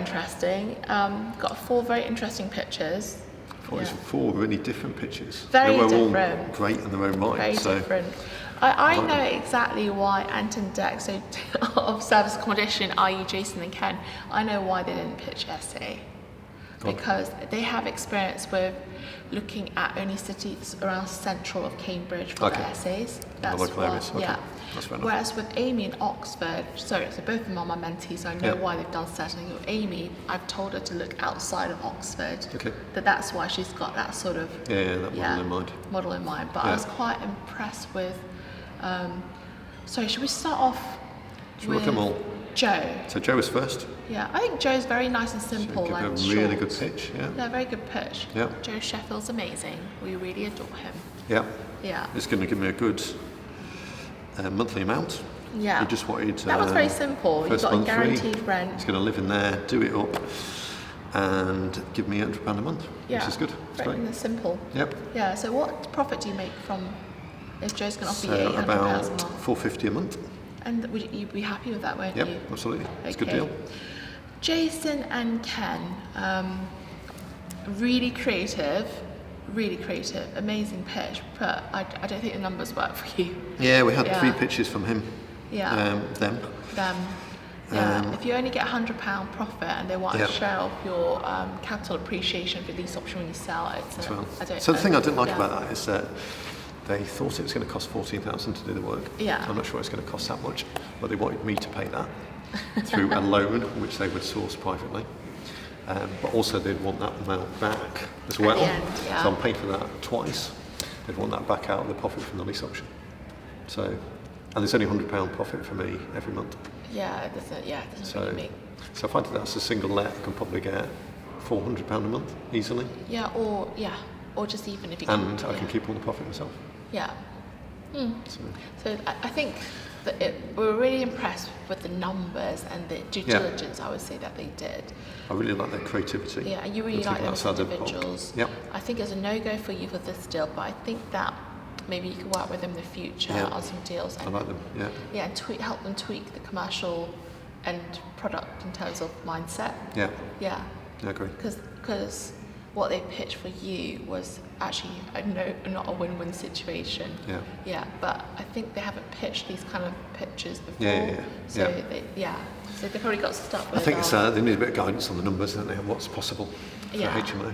interesting. Got 4 very interesting pictures. It's 4 really different pictures. Very they were different. all great in their own right. Very different. I know exactly why Ant and Dec, so of service accommodation, i.e. Jason and Ken, I know why they didn't pitch SA. Because they have experience with looking at only cities around central of Cambridge for their SAs. That's local areas. Okay. Yeah. That's fair enough. Whereas with Amy in Oxford, so both of them are my mentees, so I know why they've done certain things. With Amy, I've told her to look outside of Oxford. Okay. That's why she's got that sort of model in mind. But I was quite impressed with. Should we start off with look at them all? Joe? So Joe was first. Yeah, I think Joe's very nice and simple. Give and a really good pitch. Yeah, very good pitch. Yeah. Joe Sheffield's amazing. We really adore him. Yeah. Yeah. It's going to give me a good monthly amount. Yeah. He just wanted. That was very simple. You got a guaranteed rent. He's going to live in there, do it up, and give me £100 a month, which is good. It's great. And simple. Yep. Yeah. So what profit do you make from if Joe's going to offer you £800 about a month? £450 a month. And would you be happy with that, won't you? Yep, absolutely. It's a good deal. Jason and Ken, really creative, amazing pitch, but I don't think the numbers work for you. Yeah, we had 3 pitches from him. Yeah. Them. Yeah. If you only get £100 profit and they want a share of your capital appreciation for lease option when you sell it, So the thing I didn't like about that is that they thought it was going to cost $14,000 to do the work. Yeah. I'm not sure it's going to cost that much, but they wanted me to pay that through a loan, which they would source privately. But also they'd want that amount back as well. At the end, So I'm paying for that twice. They'd want that back out of the profit from the lease option. So, and there's only £100 profit for me every month. Yeah, it doesn't really make. So if I did that as a single let, I can probably get £400 a month easily. Or just even if you and I can keep all the profit myself. Yeah. So I think that we were really impressed with the numbers and the due diligence, I would say, that they did. I really like their creativity. Yeah, and you really like them as individuals. Yep. I think it's a no-go for you for this deal, but I think that maybe you could work with them in the future on some deals. And, I like them, Yeah, and help them tweak the commercial and product in terms of mindset. Yeah. Yeah. I agree. Because what they pitched for you was actually not a win-win situation. Yeah. Yeah, but I think they haven't pitched these kind of pitches before. So they probably got stuck with I think they need a bit of guidance on the numbers, don't they, and what's possible for HMO.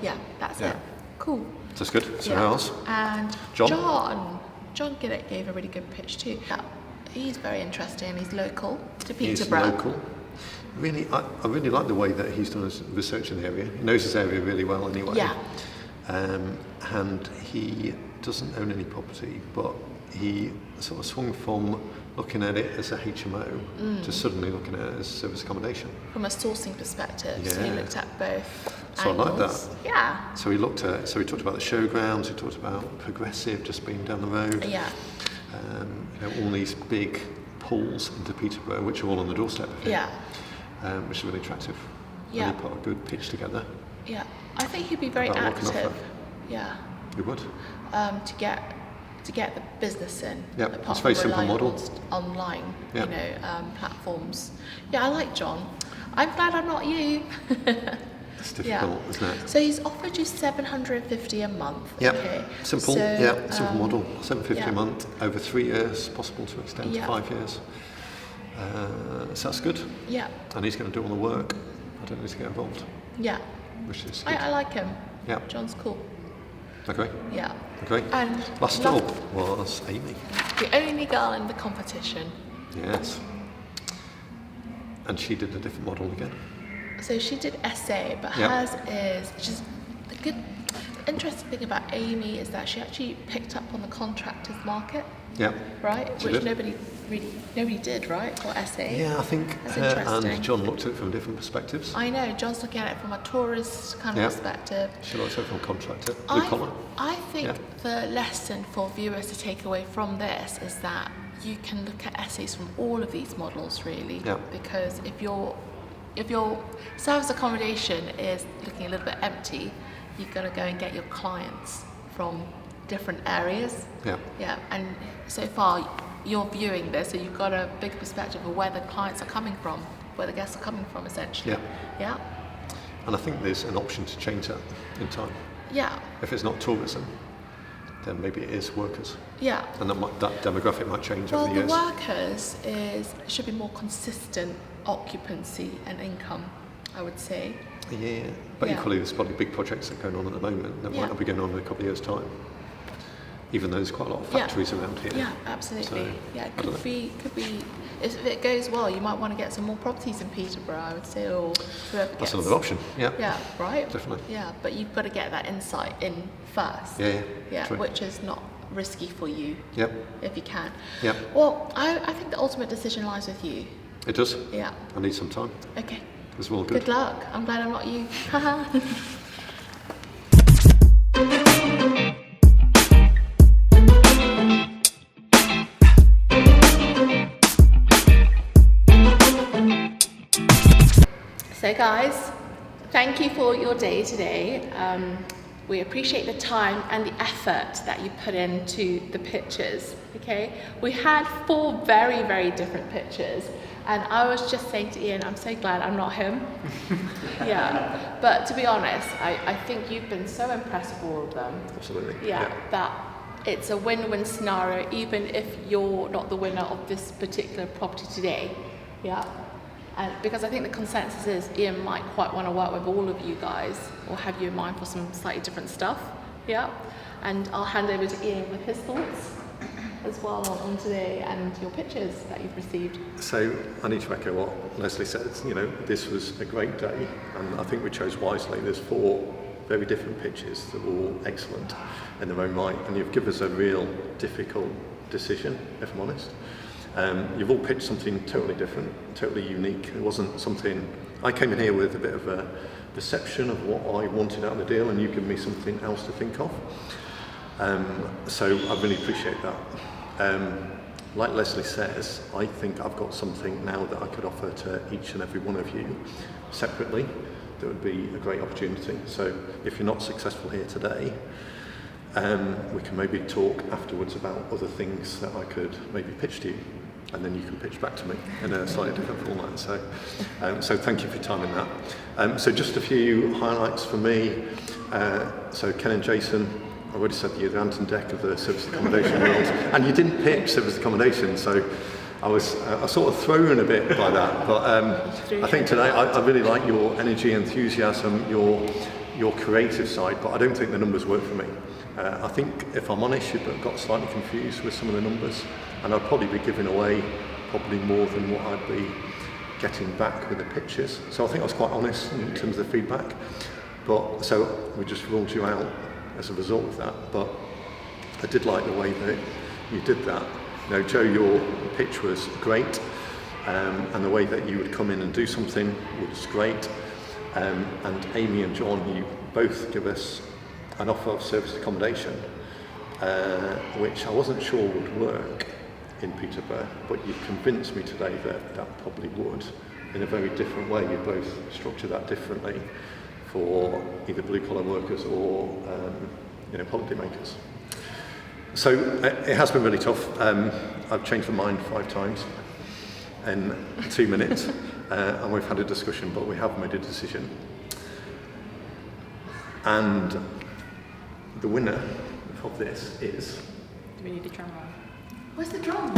Yeah, that's it. Cool. That's good. So how else? And John gave a really good pitch too. He's very interesting. He's local to Peterborough. He's local. Really, I really like the way that he's done his research in the area. He knows his area really well anyway. Yeah. And he doesn't own any property, but he sort of swung from looking at it as a HMO to suddenly looking at it as service accommodation. From a sourcing perspective, so he looked at both So angles. I like that. Yeah. So he talked about the showgrounds, he talked about Progressive just being down the road. Yeah. All these big pulls into Peterborough, which are all on the doorstep of him. Yeah. Which is really attractive. Yeah. And he put a good pitch together. Yeah. I think he'd be very active. Yeah. He would. To get the business in. Yeah, apart it's a very from simple relying model. on online, platforms. Yeah, I like John. I'm glad I'm not you. It's difficult, isn't it? So he's offered you $750 a month. Yeah. Okay. Simple. So, simple model. $750 a month over 3 years, possible to extend to 5 years. So that's good. Yeah. And he's going to do all the work. I don't need to get involved. Yeah. Which is good. I like him. Yeah. John's cool. Okay. Yeah. Okay. And last stop was Amy. The only girl in the competition. Yes. And she did a different model again. So she did SA, but hers is just the good. Interesting thing about Amy is that she actually picked up on the contractors market. Yeah. Right? She Which did. nobody did, right? For SA. Yeah, I think her and John looked at it from different perspectives. I know, John's looking at it from a tourist kind of perspective. She looks at it from a contractor, blue collar. I think the lesson for viewers to take away from this is that you can look at essays from all of these models really. Yeah. Because if your service accommodation is looking a little bit empty, you've got to go and get your clients from different areas. Yeah. Yeah. And so far you're viewing this, so you've got a big perspective of where the clients are coming from. where the guests are coming from, essentially. Yeah. Yeah. And I think there's an option to change that in time. Yeah. If it's not tourism, then maybe it is workers. Yeah. And that demographic might change Well, over the the years. workers should be more consistent occupancy and income, I would say. Yeah, but Yeah. equally there's probably big projects that are going on at the moment that Yeah. might not be going on in a couple of years' time. Even though there's quite a lot of factories around here. Yeah, absolutely. So, Yeah, it I don't could be. If it goes well, you might want to get some more properties in Peterborough, I would say, or whoever That's gets. another option. Yeah. Yeah, right. Definitely. Yeah, but you've got to get that insight in first. Yeah. Yeah, True. which is not risky for you. Yep. If you can. Yep. Well, I think the ultimate decision lies with you. It does. Yeah. I need some time. Okay. It's all good. Good luck. I'm glad I'm not you. Haha. So guys, thank you for your day today. We appreciate the time and the effort that you put into the pictures, okay? We had 4 very, very different pictures, and I was just saying to Ian, I'm so glad I'm not him. Yeah, but to be honest, I think you've been so impressed with all of them. Absolutely. Yeah, that it's a win-win scenario, even if you're not the winner of this particular property today. Yeah. And because I think the consensus is Ian might quite want to work with all of you guys, or have you in mind for some slightly different stuff. Yeah. And I'll hand over to Ian with his thoughts as well on today and your pictures that you've received. So I need to echo what Lesley said. You know, this was a great day, and I think we chose wisely. There's 4 very different pitches that were all excellent in their own right, and you've given us a real difficult decision, if I'm honest. You've all pitched something totally different, totally unique. It wasn't something. I came in here with a bit of a perception of what I wanted out of the deal, and you give me something else to think of. So I really appreciate that. Like Lesley says, I think I've got something now that I could offer to each and every one of you separately. That would be a great opportunity. So if you're not successful here today, we can maybe talk afterwards about other things that I could maybe pitch to you, and then you can pitch back to me in a slightly different format. So thank you for your time in that. So just a few highlights for me. So Ken and Jason, I already said you're the Ant and Dec of the service accommodation world, and you didn't pitch service accommodation, so I was sort of thrown a bit by that. But I think today I really like your energy, enthusiasm, your creative side, but I don't think the numbers work for me. I think, if I'm honest, you got slightly confused with some of the numbers, and I'd probably be giving away probably more than what I'd be getting back with the pitches. So I think I was quite honest in terms of the feedback. But so we just ruled you out as a result of that. But I did like the way that you did that. You know, Joe, your pitch was great, and the way that you would come in and do something was great. And Amy and John, you both give us an offer of service accommodation, which I wasn't sure would work in Peterborough, but you've convinced me today that that probably would, in a very different way. You both structure that differently for either blue-collar workers or holiday makers. So it has been really tough. I've changed my mind 5 times in 2 minutes, and we've had a discussion, but we have made a decision. And the winner of this is... Do we need a drum roll? Where's the drum?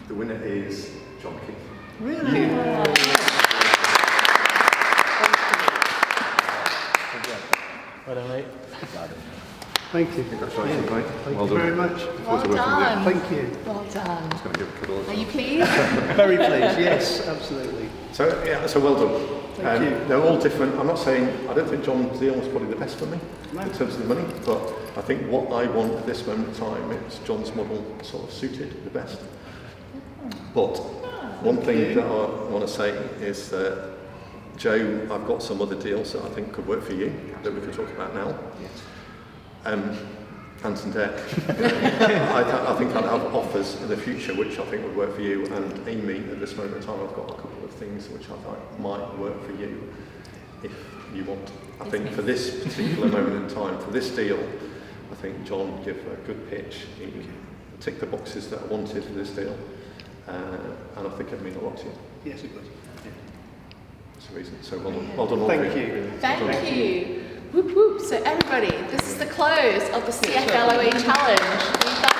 The winner is John Keith. Really? Oh. Well done, mate. Thank you. Congratulations, mate. Thank you very much. Well done. Thank you. Well done. Just going to give a cuddle as Are well. you pleased? Very pleased, yes, absolutely. So well done. Thank you. They're all different. I'm not saying, I don't think John's deal was probably the best for me No. in terms of the money, but I think what I want at this moment in time, it's John's model sort of suited the best. But one thing that I want to say is that, Joe, I've got some other deals that I think could work for you that we can talk about now. Ant and Dec. I think I'd have offers in the future which I think would work for you, and Amy, at this moment in time, I've got a couple of things which I thought might work for you if you want. I think for this particular moment in time, for this deal, I think John gave a good pitch. He ticked the boxes that I wanted for this deal. and I think it'd mean a lot to you. Yes, it would. Yeah. That's the reason. So well done all Thank three. you. Really. Thank you. Whoop whoop. So everybody, this is the close of the CFLOA challenge. We've done